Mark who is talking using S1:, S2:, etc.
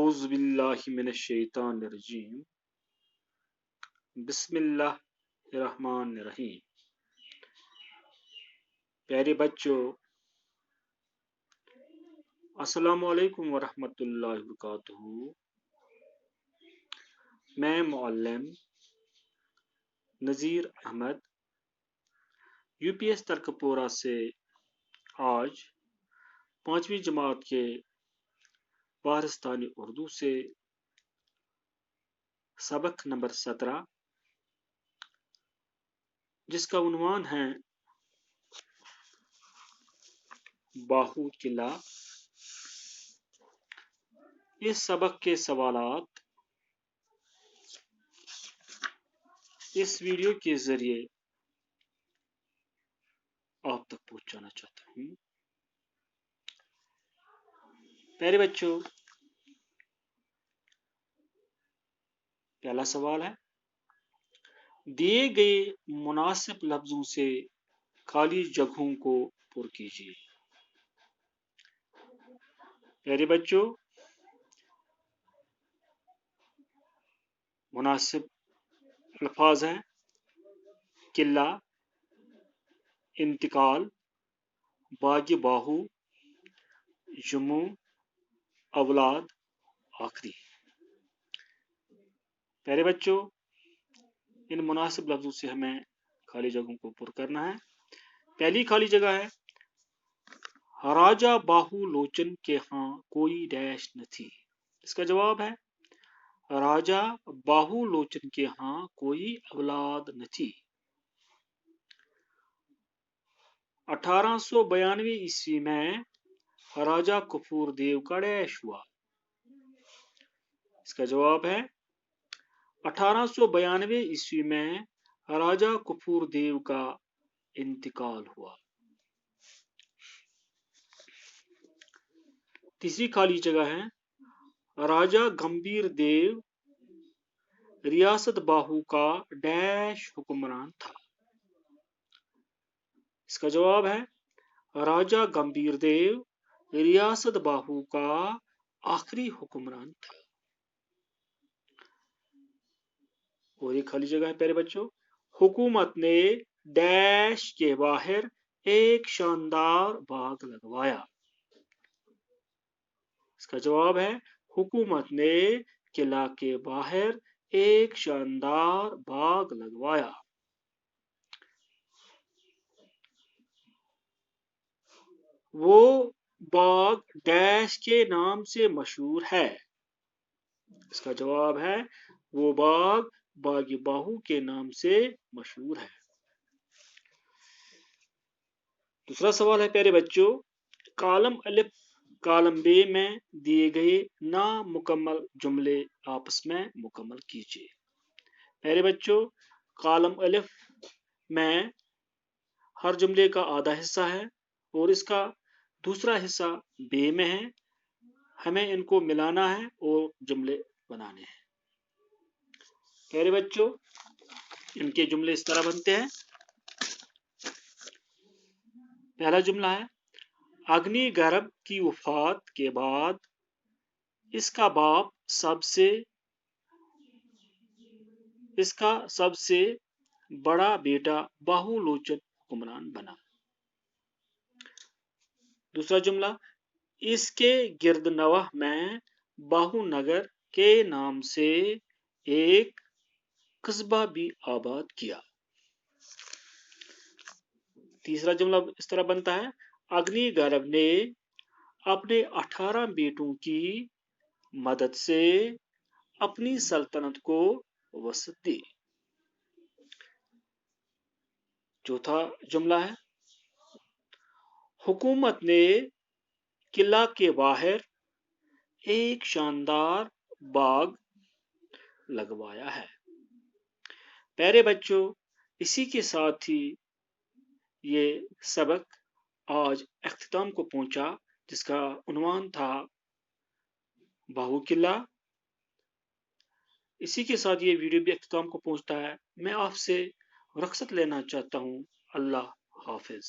S1: اعوذ باللہ من الشیطان الرجیم بسم اللہ الرحمن الرحیم۔ پیارے بچوں، السلام علیکم ورحمۃ اللہ وبرکاتہ۔ میں معلم نذیر احمد UPS ترکپورہ سے آج 5ویں جماعت کے پاکستانی اردو سے سبق نمبر 17 جس کا عنوان ہے باہو قلعہ، اس سبق کے سوالات اس ویڈیو کے ذریعے آپ تک پہنچانا چاہتا ہوں۔ پیارے بچوں، پہلا سوال ہے، دیے گئے مناسب لفظوں سے خالی جگہوں کو پر کیجیے۔ پیارے بچوں، مناسب الفاظ ہیں قلعہ، انتقال، باغ باہو، جموں، اولاد، آخری۔ پیارے بچوں، ان مناسب لفظوں سے ہمیں خالی جگہوں کو پر کرنا ہے۔ پہلی خالی جگہ ہے، راجہ باہو لوچن کے ہاں کوئی ڈیش نہ تھی۔ اس کا جواب ہے، راجہ باہو لوچن کے ہاں کوئی اولاد نہ تھی۔ 1892 میں راجہ کپور دیو کا ڈیش ہوا۔ اس کا جواب ہے، 1892 میں راجہ کپور دیو کا انتقال ہوا۔ تیسری خالی جگہ ہے، راجہ گمبھیر دیو ریاست باہو کا ڈیش حکمران تھا۔ اس کا جواب ہے، راجہ گمبھیر دیو ریاست باہو کا آخری حکمران تھا۔ اور ایک خالی جگہ ہے پیارے بچوں، حکومت نے ڈیش کے باہر ایک شاندار باغ لگوایا۔ اس کا جواب ہے، حکومت نے قلعہ کے باہر ایک شاندار باغ لگوایا۔ وہ باغ ڈیش کے نام سے مشہور ہے۔ اس کا جواب ہے، وہ باغ باغ باہو کے نام سے مشہور ہے۔ دوسرا سوال ہے پیارے بچوں، کالم الف کالم ب میں دیے گئے نامکمل جملے آپس میں مکمل کیجیے۔ پیارے بچوں، کالم الف میں ہر جملے کا آدھا حصہ ہے اور اس کا دوسرا حصہ ب میں ہے۔ ہمیں ان کو ملانا ہے اور جملے بنانے ہیں۔ پیارے بچوں، ان کے جملے اس طرح بنتے ہیں۔ پہلا جملہ ہے، اگنی گرب کی وفات کے بعد اس کا باپ سب سے بڑا بیٹا باہو لوچن حکمران بنا۔ دوسرا جملہ، اس کے گرد نواح میں باہو نگر کے نام سے ایک قصبہ بھی آباد کیا۔ تیسرا جملہ اس طرح بنتا ہے، اگنی گرب نے اپنے 18 بیٹوں کی مدد سے اپنی سلطنت کو وسعت دی۔ چوتھا جملہ ہے، حکومت نے قلعہ کے باہر ایک شاندار باغ لگوایا ہے۔ پیارے بچوں، اسی کے ساتھ ہی یہ سبق آج اختتام کو پہنچا، جس کا عنوان تھا باہو قلعہ۔ اسی کے ساتھ یہ ویڈیو بھی اختتام کو پہنچتا ہے۔ میں آپ سے رخصت لینا چاہتا ہوں۔ اللہ حافظ۔